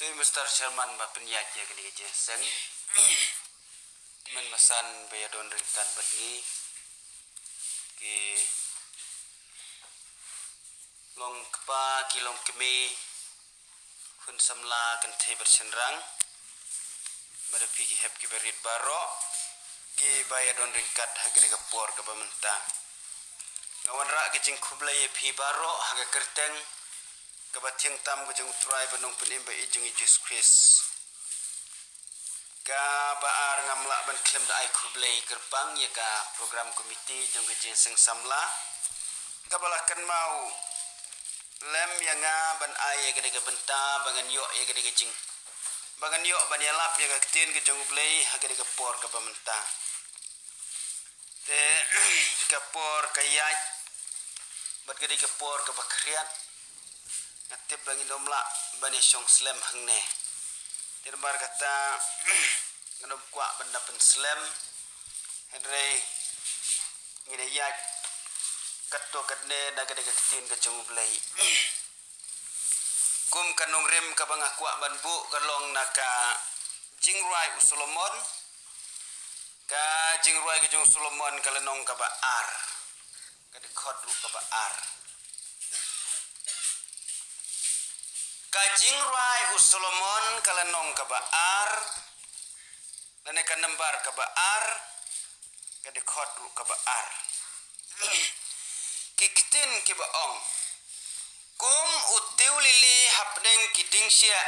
Tôi Mr. Sherman ba penyat ya kini je seng men masan be don ringkan batni ki long kpa ki long kemi kun samla kan thai bersenrang merapi ki hep ki berit baro ki baya don ringkat hagri kapor ka pamenta ngawan ra ki jing khublai phi baro haga kerteng kabatyang tam ko jung try banong penim ba ijung Jisu Christ ka baar ngamla ban klem da ai khublai kerpang ya ka program komiti jung ke jing seng samla ka balakan mau lem yang ban ai ya ke benta bangan yo ya ke jing bangan yo ban yalap ya ka tin ke jung blai ha ke por ka pamenta te ka por kayat bat ke por ka bakriat natib bangin domla bani syong slam hangne terbar kata ngadom kwa benda pen slam henry ngide yak katto kadne daga daga ketin ke jung blai kum kanong rem ka banga kwa ban bu kalong naka jingrai usolomon ka jingrai ke jung solomon kalenong ka ba ar ka de khodu ka ba ar Kajing rai usolomon kalanong kabaar nane kanembar kabaar kadekot ru kabaar kiktin kibaong kum utiu lili hapdeng kiding sia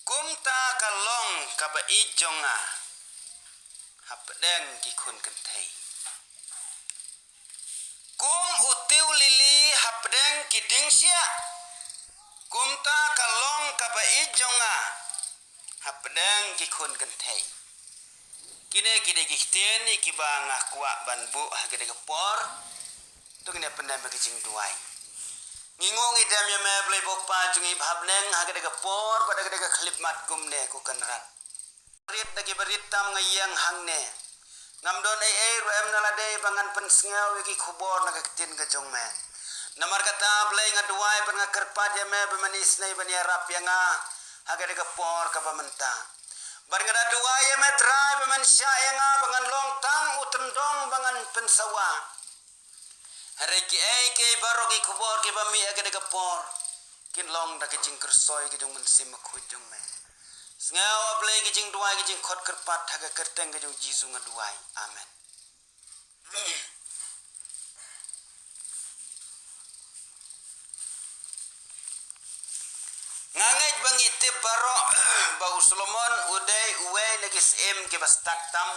kum ta kalong kabai jonga hapdeng kikun kentai kum utiu lili hapdeng kiding sia kumta kalong kabai jonga hapdang kikun kentai kine kide kihten ikibanga kwa banbu hagede kapor tu kine pendam bekijing duai ngingong idam ya me play bok pa jungi bhabneng hagede kapor pada gede klip mat kumne ku kanrat rit dagi berit tam ngayang hangne ngamdon ai ram nalade bangan pensngau iki khubor nagatin ke jongme Namar kata play ngaduai ban ngakerpat ya me bemanis nai ban yarap yang agak de kapor ka pamenta bar ngada duai ya me trai beman sya yang bangan long tang utendong bangan pensawa hareki ai ke baroki kubor ke bami agak de kapor kin long da ke jing kersoy ke jung mensim khujung me ngau play ke jing duai ke jing khot kerpat haga kerteng ke jung Jisu ngaduai amen Ngangit bangite baro bau Solomon uday uwe nagis ke bastak tam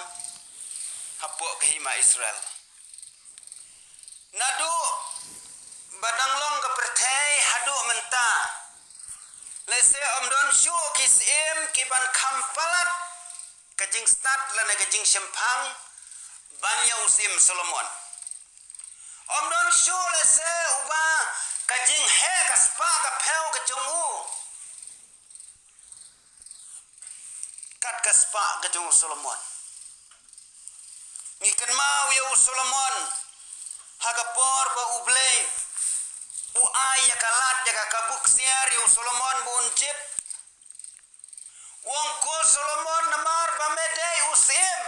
hapo kahima Israel nadu badang long ke perthai hadu menta lese omdon syu kis ke ban khampalat kajing stat lana kajing sempang banya usim Solomon omdon syu lese uba kajing he kaspa ka pheu ka chungu kat kaspa ke jung Solomon ngiken mau ya Solomon hagapor ba ublay uay ya kalat ya kabuk siar ya Solomon bunjip wong ko Solomon namar ba medai usim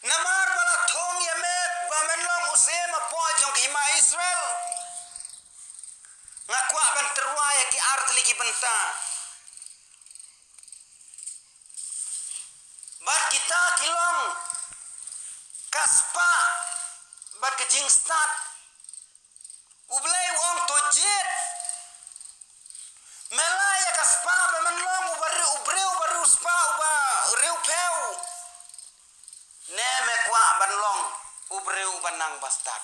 namar bala thong ya met ba menlong usim apo jong hima Israel ngakwa ban terwaya ki artli ki benta bat kita kilong kaspa bat kejing stat ublay wong tojit melaya kaspa bemenlong ubreu baru spa uba reu peu neme kwa banlong ubreu banang bastat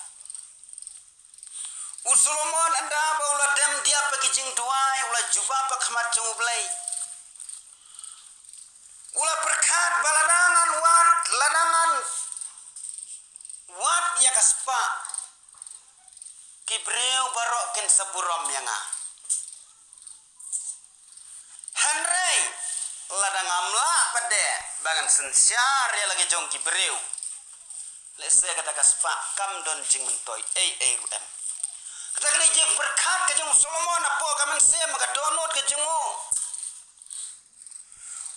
usulomon anda baula dem dia pekijing duai ula juba pakhamat jung ublay ula perkat baladangan ladangan wat ya kaspa kibreu barok ken saburam yanga hanrei ladangamla pade bangan sensyar ya lagi jong kibreu lese kata kaspa kam don jing mentoy ruem Kata kini je berkat ke jeng Solomon apa kamen se maka download ke jengu.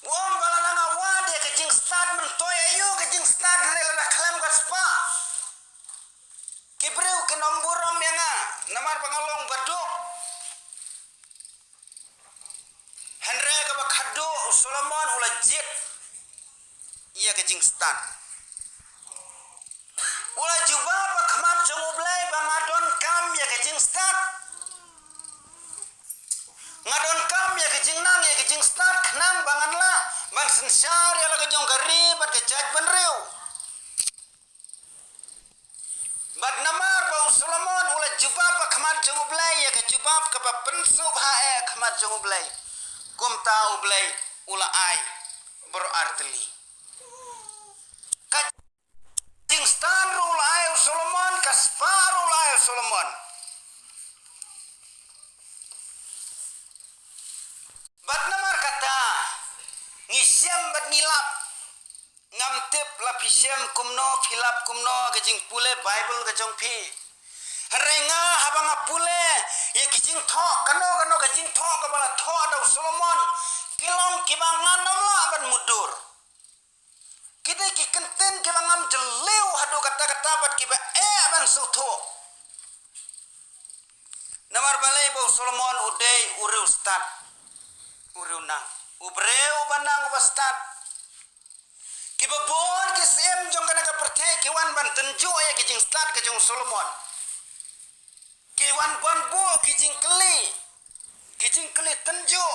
Wong balananga wade ke jeng start mentoy ayo ke jeng start rela klaim ke spa. Kibreu ke nomborom yang namar pangalong baduk. Henry ke bakado Solomon ulah jet. Ia ke jeng start. Ulah jubah pak kemam jeng ublay bangadon kam ya ke jeng start. Ngadon kam ya ke jeng nang ya ke jeng start kenang banganlah. Bang sensar ya la ke jong karibat ke jaj benreu. Bad namar bau Solomon ulah jubab kemar jeng ublay ya ke jubab ke pensub hae kemar jeng ublay. Kum tahu ublay ulah ai berartli. Kajing stan ulah ai Solomon kaspar ulah ai Solomon. Bad namar kata ngisyam bad nilap ngamtip lapisyam kumno filap kumno kajing pule Bible kajong pi renga habang pule ya kajing tho kano kajing tho kabala tho daw Solomon kilong kibangan namla ban mudur kita kikenten kibangam jeliu hadu kata-kata bat kiba ban sutho namar balai bau Solomon udai uriu start uriu nang ubreu banang ubastat kibabon kisem jong kana ka pertai kiwan ban tenjo ya kijing start kijing Solomon kiwan bon bu kijing keli tenjo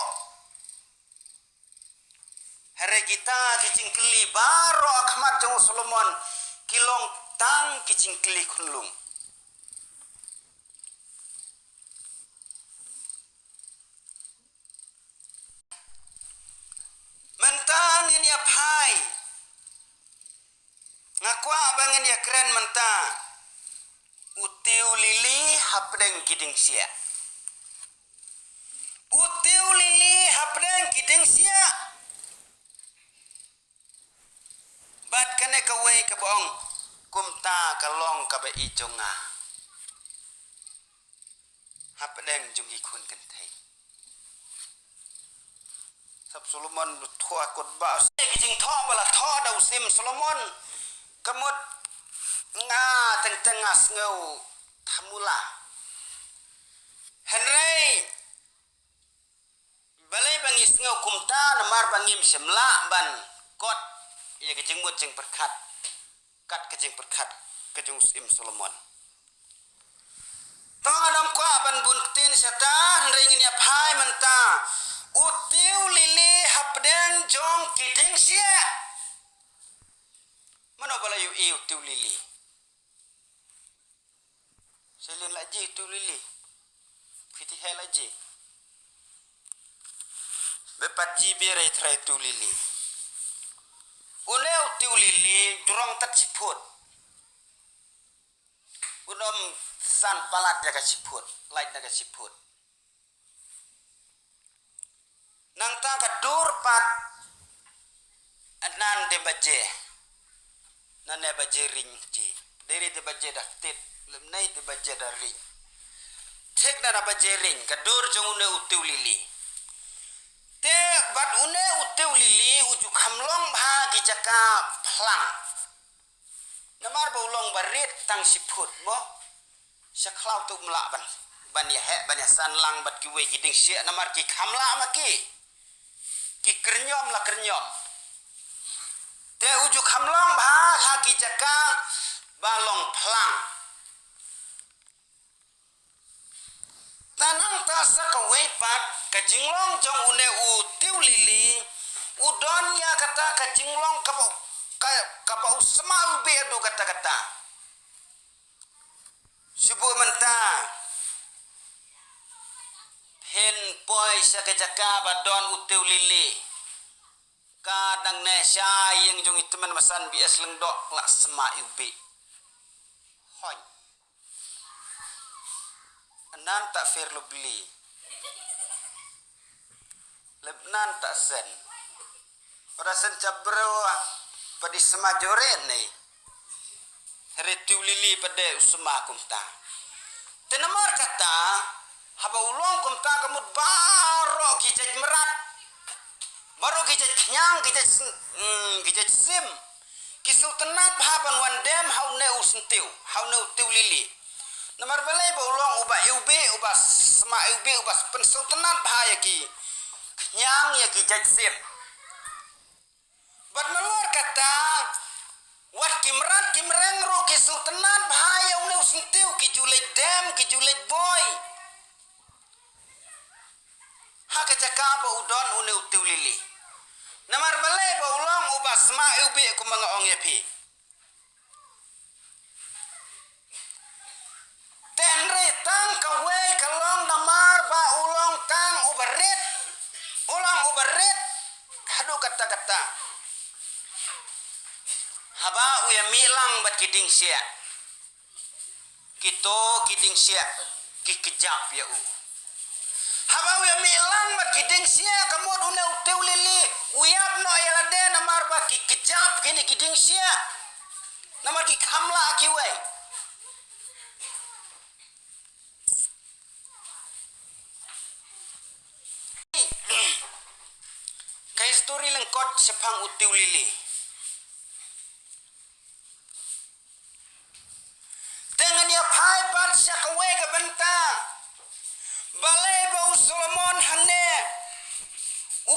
hari kita kijing keli baro akhmat jong Solomon kilong tang kijing keli kunlung mentang ini apai ngakwa abangan ya keren mentang utiu Lili hapdeng kiding sia utiu Lili hapdeng kiding sia bat kene kawai ke boong kumta kalong ka ba ijonga hapdeng jungi kun kentai sab Solomon thua kot ba kijing tho bala tho dau sim Solomon kamut nga teng ngau thamula Henry balai bangis ngau kumta namar bangim semla ban kot ya kijing mut jeng perkat kat kijing perkat kijing sim Solomon tong adam kwa ban buntin sata Henry ngini apai menta utiu Lili hapdeng jong kiding sia mana bala yu utiu Lili selin laji utiu Lili fiti hel laji bepat ji bere trai utiu Lili une utiu Lili durong tat siput unom san palat jaga siput lain jaga siput nang ta kadur pat anan de baje nane baje ring ji dari de baje dah tit lemnai de baje dah ring tek na baje ring kadur jong une utiu Lili te bat une utiu Lili uju khamlong bha ki jaka phlang namar bolong barit tang siput mo saklau tu mla ban ya he ban ya san lang bat ki we kiding sia namar ki khamla maki ki kernyom la kernyom te uju khamlong bha ha ki jaka balong phlang tanang ta sa ka we pat ka jinglong jong une utiu Lili udon ya kata ka jinglong ka bau semal bedu kata-kata subuh mentang hen poi sa ka jaka badon utiu Lili kadang ne syayeng jong iteman masan bias lengdok la sema ubi hoi anan tak fair lo beli lebnan tak sen pada sen cabro pada semajore ni hari tu Lili pada usma kumta Tenamar kata, haba ulong kum ta kamut baro kijaj merat. Baro kijaj nyang kijaj sim. Kisultanat haban wandem haune usentiu, haune utiu lili. Namar balai ba ulong uba iube uba sma iube uba pensultanat bahaya ki. Nyang ya kijaj sim. Bat malor kata wat kimreng ro kisultanat bahaya une usentiu kijulet dem kijulet boy. Haka cakaba udon une utiu lili. Namar balai ba ulong uba sma iube ku mga ong yapi. Tenre tang kawe kalong namar ba ulong tang ubarit. Ulang ubarit. Hadu kata-kata. Haba uya milang bat kiding sia. Kito kiding sia kikejap ya u. Haba uya milang bat kiding sia kamud une utiu lili. Uyap no yalade namar ba kikejap kini kiding sia. Namar kikamla akiwe. Kay story lengkot sepang utiu lili. Dengan ya pai pat syakawe ke bentang. Balai bau Solomon hane.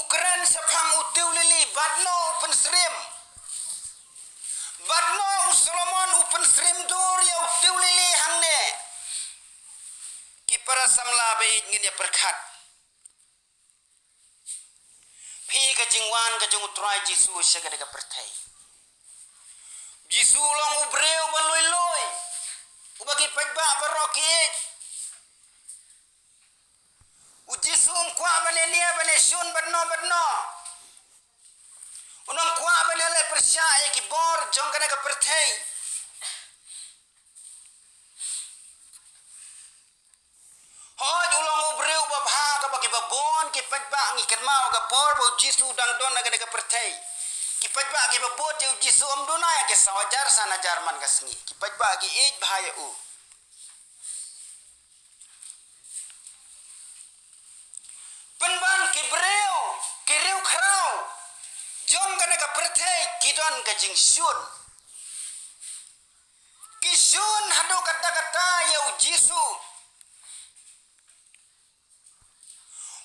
Ukran sepang utiu lili. Badno pynsyriem. Badno Solomon pynsyriem dur ya utiu lili hane. Kipara samla baik ngin ya perkat. Pi ka jingwan ka jing utrai Jisu syaga deka pertai. Jisu long ubreu baloi-loi. Ubagi pajba baroki. Ujisu kwa bane nia bane syun badno. Unong kwa bane le persyaya ki bor jong ka deka pertai. Hoj ulang ubreu babha ka bagi babon ki pajba ngi kenmao ka por bo Jisu dang don na ka pertai. Ki pajba ki babot je Jisu amduna ya ke sawajar sana jarman kasngi. Ki pajba ki ej bahaya u. Penban ki breu, ki riu khrau. Jong ka pertai ki don ka jing syun. Ki syun hadu kata-kata ya Jisu.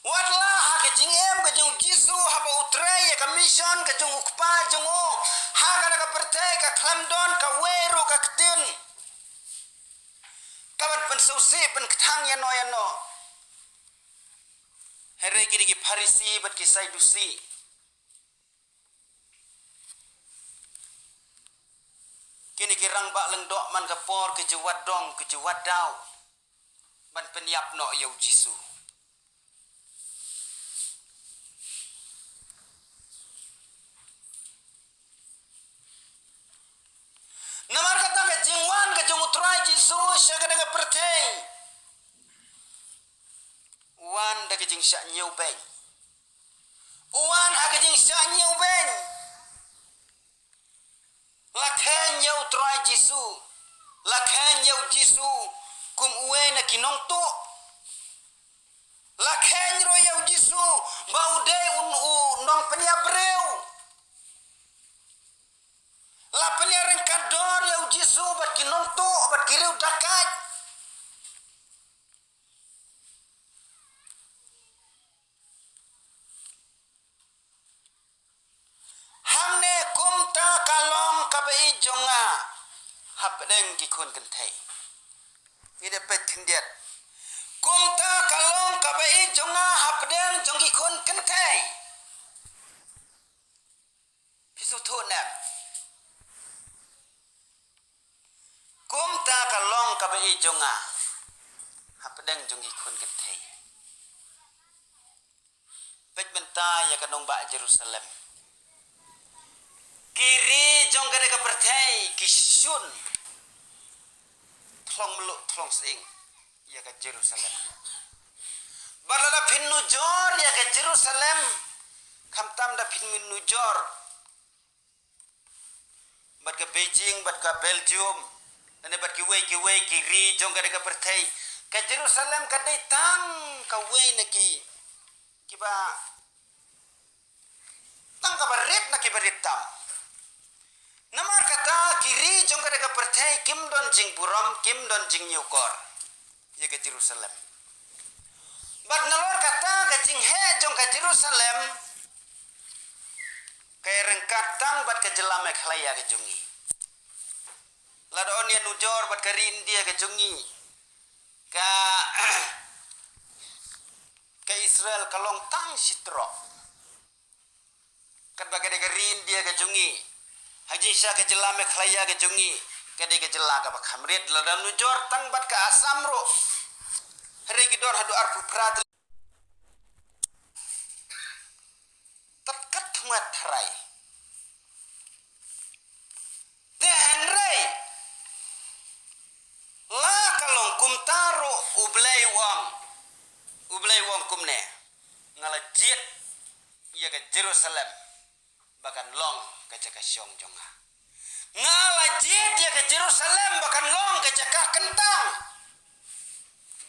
Watlah ha kejing em kejung Jisu haba utrai ya commission kejung ukpa jung o ha kana pertai ka klamdon ka weru ka ketin kawan pensusi pen ketang ya no here gidi ki farisi bat ki saidusi kini ki rang ba leng dok man ka por ke jewat dong ke jewat dau ban penyap no ya Jisu. Namar kata ke jingwan ke jung utrai Jisu syaga deka pertai. Wan da ke jing syak nyeu beng. Wan ha ke jing syak nyeu beng. Lakhen nyeu utrai Jisu. Lakhen nyeu Jisu kum uwe na kinong tu. Lakhen ro yeu Jisu bau dei nong penia breu. La penyareng kador ya Jisu bat kinong tu bat kiriu dakat. Hamne kumta kalong kabai jonga hapdeng ki kun kentai. Ida pet kendiat. Kumta kalong kabai jonga hapdeng jong ki kun kentai. Pisu thonam. Kumta kalong kabai jonga hapdeng jongi kun kentai. Pet benta ya kadong ba Jerusalem. Kiri jong kada ka pertai kisun. Thlong meluk thlong sing ya ka Jerusalem. Balala pin nujor ya ka Jerusalem. Kamtam da pin min nujor. Bat ka Beijing, bat ka Belgium. Nane bat ki wei kiri jong kada ka pertai ke Jerusalem ka datang ka way na kiba tang ka barit na kibaritam. Namar kata kiri jong kada ka pertai kim don jing buram kim don jing nyukor. Ya ke Jerusalem. Bat nalor kata ka jing he jong ka Jerusalem kaya rengkat tang bat ke jelame khlaya ke jungi. Lada onia nujor bat ke India ke jungi. Ka Israel kalong tang sitro. Kat bagai de India ke jungi. Haji Syah ke jelame khlaya ke jungi. Kade ke jelaga bak hamrit lada nujor tang bat ke asamro. Hari gidor hadu arpu prat. Tatkat mat harai. Denrai. La kalong kumtaro ublay wong kumne ngalajit ia ke Jerusalem bahkan long ke cakah syong jonga ngalajit ia ke Jerusalem bahkan long ke cakah kentang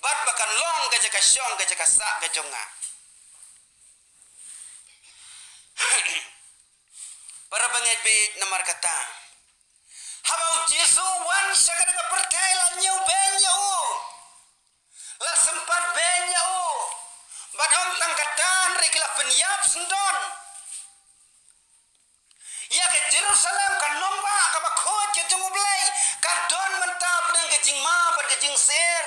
bat bahkan long ke cakah syong ke cakah sak ke jonga para bangit bit namar kata habau Jisu wan syagada ka percaya la nyau benyo la sempat benyo badam tangkatan rikla penyap sendon ya ke Jerusalem kan nomba ka bakot ke jungublay kan don mentap nang ke jingma ber ke jing ser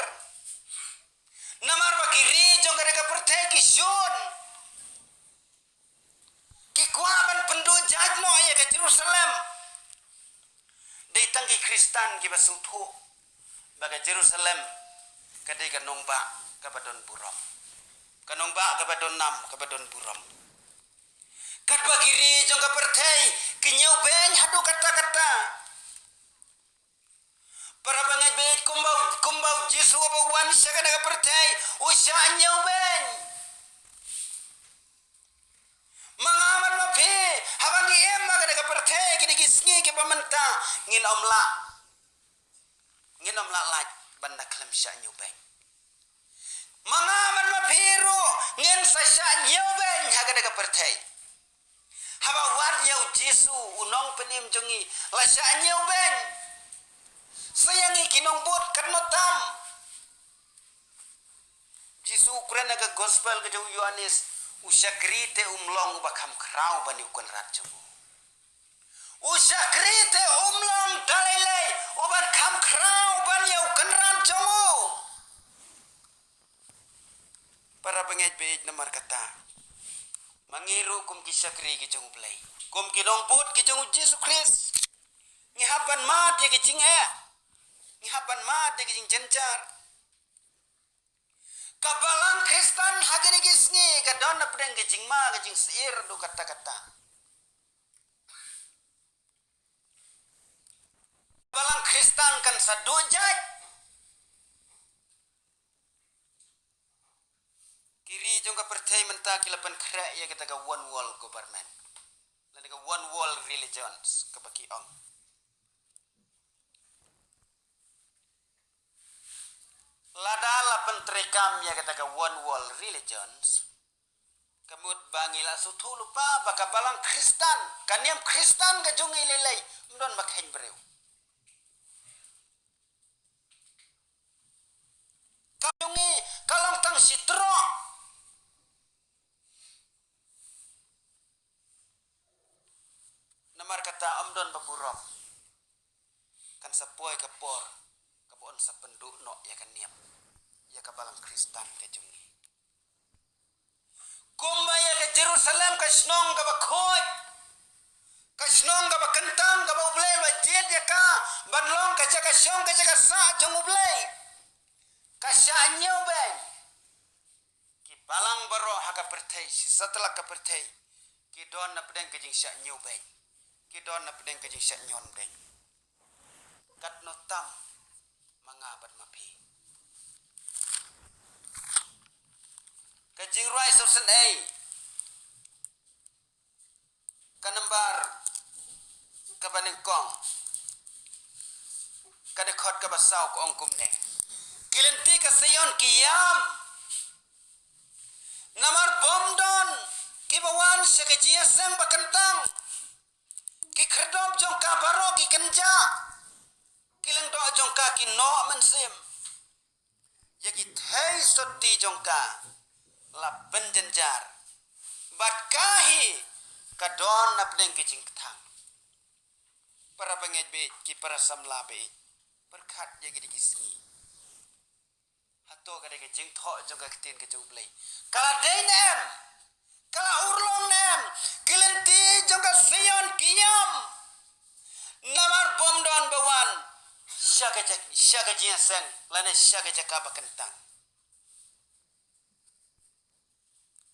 namar bakiri jong kada ka percaya ki syun ki kuaban pendujaj no ya ke Jerusalem ditang ki Kristen ki basuthu baga Jerusalem kadai ka nongba ka badon buram ka nongba ka badon nam ka badon buram kat bagiri jong ka perthai ki nyau ben hadu kata-kata para bangai bet kumbau Jisu abawan saka ka perthai usya nyau ben mangaman mapi habang iem magada ka perthai kini gisngi ki pamenta ngin omla laj banda klem sya nyau ben mangaman mapiru ngin sa sya nyau ben hagada ka perthai haba war nyau Jisu unong penim jongi la sya nyau ben sayangi kinong bot kanotam Jisu kurena ka gospel ke jong Yohanes usakrite umlong bakam krau bani ukon ratjumu usakrite umlong dalile oban kam krau bani ukon ratjumu para pengait beid namar kata mangiru kum kisakri ke jong blai kum kinong put ke jong Yesus Kristus ngihaban mat ye ke jing ngihaban mat ye ke jing jenjar kabalang Kristen hagari gisngi kadon pedeng ke jing ma ke jing seir do kata-kata kabalang Kristen kan sadojat kiri jong ka percaya menta kilapan kra ya kata ka one world government dan ka one world religions ka baki ong lada lapan trekam ya kata ka one world religions kamut bangila sutu lupa baka balang Kristen kaniam Kristen ka jong ililay mdon makhen breu kajongi kalang tang sitro namar kata omdon baburok kan sapoi kapor kapon sa penduk no ya kan niam ya kabalang Kristen ka jungi kumbaya ke Jerusalem ka snong ka bakot ka snong ka bakentang ka ublay wajid ya ka banlong ka jaga syong ka jaga sa jong ublay ka syanyo ben ki balang baro haga pertai setelah ka pertai ki don na pedeng ka jing syanyo ben kidon na pedeng kajing syak nyon deng kat no tam mangabat mapi kajing rai susen kanembar kabaning kong kadekot kabasau ko ongkum ne kilenti kasayon kiyam. Namar bomdon kibawan sekejia sang bakentang. Ki kerdom jongka baro ki kenja. Kilang do jongka ki no mensim. Yagi thai sotti jongka la penjenjar. Bat kahi kadon napdeng ki jingtang. Para penget beit ki para samla beit. Berkat yagi digisngi. Hato kada ke jing tho jong ka tin ke jong blai kala deinem kala urlong nem kilenti jong ka sion kiyam namar bomdon bawan syaka jiasen lane syaka jaka bakentang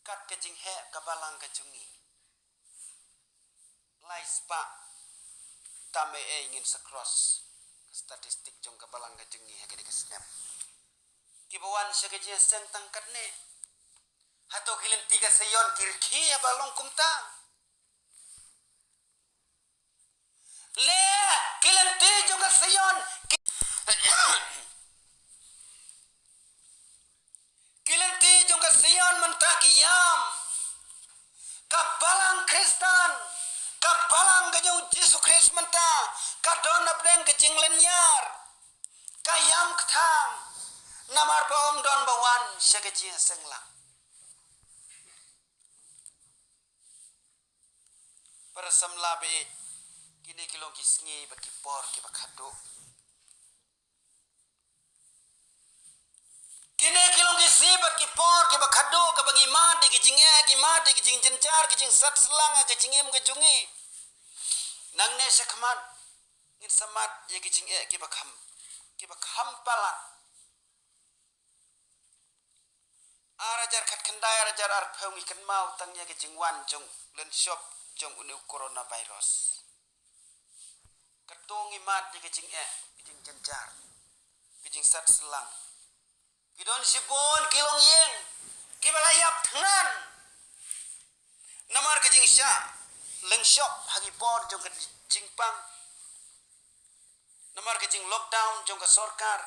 kat ke jing he kabalang ke jungi lai spa tame ingin sakros statistik jong kabalang ke jungi ha ke snap kibawan syakajia seng tangkat ne hato kilin tiga sayon kirki abalong kumta le kilin ti juga sayon kilin ti juga sayon mentakiyam kabalang Kristen kabalang gajau Jisu Kristus menta kadon apdeng kejing lenyar kayam ketang namar baom don bawan syakajia senglang. Para samla beit kini kilong kisngi bakipor ki bakado. Kini kilong kisi bakipor ki bakado ka bangima de kijinge gima de kijing jencar kijing sat selang ka jingem ka jungi. Nang ne sakmat ngin samat ye kijinge ki bakham palan. Arajar kat kendai arajar arpeng ikan mau tangnya ke jingwan jong len shop jong unu coronavirus. Ketung imat di kejing kejing jenjar kejing sat selang. Kidon sibon kilong yeng kibalayap tengan. Namar kejing sya leng shop hagi bor jong kejing pang. Namar kejing lockdown jong ke sorkar.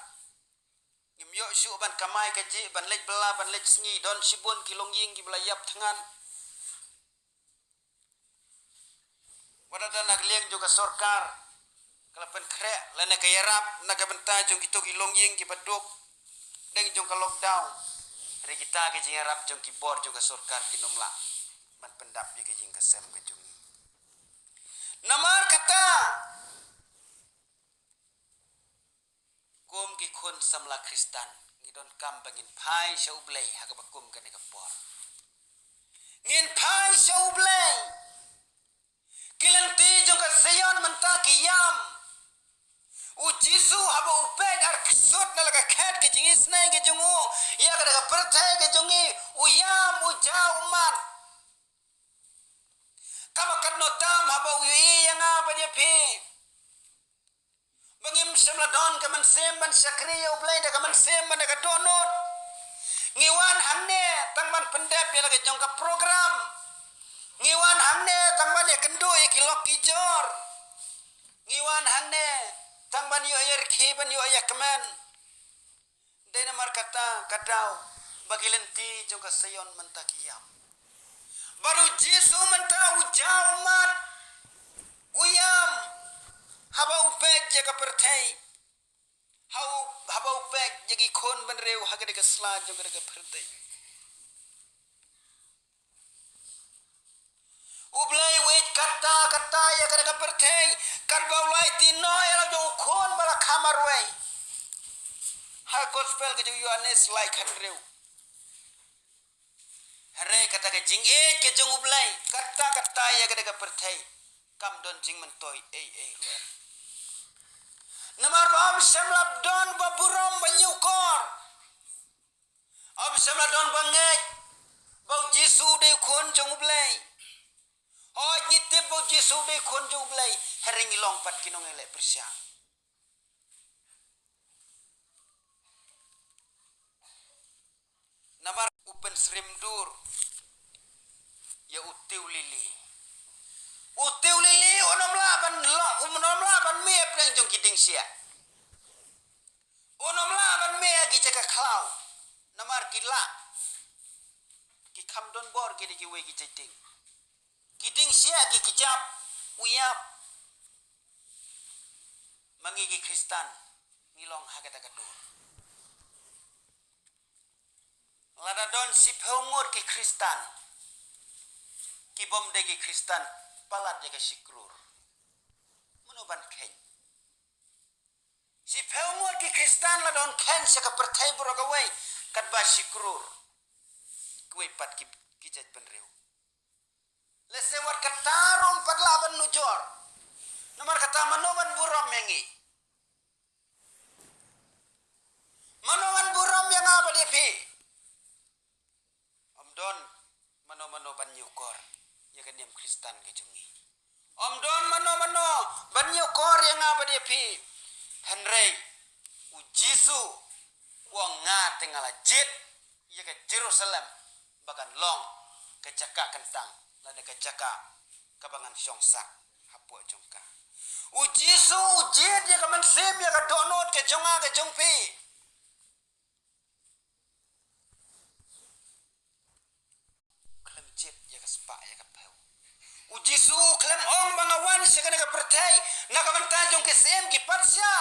Ngimyo syu ban kamai kaji ban lej bela ban lej sengi don sibun kilong ying gibelayap tengan wadada nak liang juga sorkar kalapan krek lana kayarap nak benta jong gitu kilong ying gibaduk deng jong ka lockdown hari kita kaji yarap jong kibor juga sorkar kinomla ban pendap ye kaji kasem kajung namar kata kum ki khun samla Kristen ngidon kam bangin phai shau blai ha ka bakum kan ka por ngin phai shau blai kilanti jong ka sayon menta kiyam u Jisu haba upe dar ksot na laga khat ke jingis nai ke jongu ya ka ka perthai ke jongi u yam u ja umat kama kan no tam haba u yanga ba de phi bangim semladon kaman semban sakriya ublay da kaman semban da donut ngiwan hamne tangman pendep ya lagi jongka program ngiwan hamne tangman ya kendo ya kilok kijor ngiwan hamne tangman yo ayer khiban yo ayak keman dena mar kata kadau bagi lenti jongka sayon mentakiyam baru Jisu menta ujau mat uyam haba upek jaga pertai haba upek jagi khon banreu hagade ka sla jaga ka pertai ublai wait kata ya kada ka pertai kan baulai tino ya jo khon bala khamar wei ha gospel ke jo Yohanes like hanreu hare kata ke jing ke jong ublai kata ya kada ka pertai kam don jing mentoi ruan namar bam semlap don baburam banyukor ab semlap don bangek bau Jisu de khon jong ublai o nyitip bau Jisu de khon jong ublai hering ilong pat kinong ele persya namar upen srim dur ya utiu Lili onom laban miep nang jong kiding sia onom laban me gi jaga klau namar kila ki kham don bor gi gi we gi jaiting kiting sia gi kijap uyap mangi gi Kristen ngilong hagata gadur lada don si phongot ki Kristen ki bom de gi Kristen palat jaga sikrur menuban ken si phongot ki Kristen la don ken saka perthai buragawe kat ba sikrur kuwe pat ki jaj penreu lesewat katarum padlaban nujor nomor kata manoban buram mengi manoban buram yang apa dia pi om don mano ban nyukor ya kan diam Kristen ke jungi om don mano ban nyukor yang apa dia pi Henry u Jisu wong nga tingala jit ya ke Jerusalem bagan long ke jaka kentang lada ke jaka kabangan syongsak hapua jongka u Jisu jit ya ke mensim ya ke donot ke jonga ke jongpi klem jit ya ke sepak ya ke peu u Jisu klem ong bangawan sekena ke pertai nak ke mentanjung ke sem ki patsya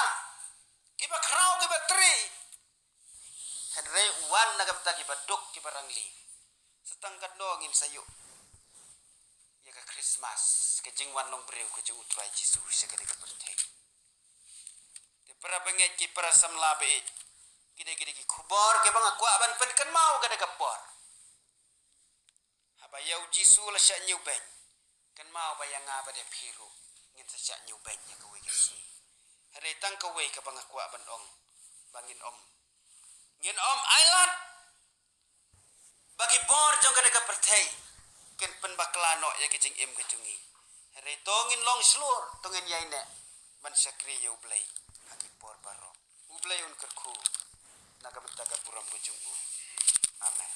ki ba krau ki ba tri Henry wan nak ke betagi baduk ki barangli setangkat dongin sayu ya ke Christmas ke jingwan long breu ke jeng utrai Jisu sekena ke pertai te para benget ki para samlabe gide-gide ki kubor ke bang aku ban penkan mau ke de por haba yau Jisu la sya nyuben kan mau bayang apa dia piru ngin sa sya nyuben ya ke wegesi hari tang ke we ke bang aku ban ong bangin om ngin om island bagi bor jong ke de pertai ken pen baklano ya ke jing em ke jungi hari tongin long slur tongin yaine ban sakri ya ublai haki por baro ublai un kerku naga bentaga buram ke jungu amen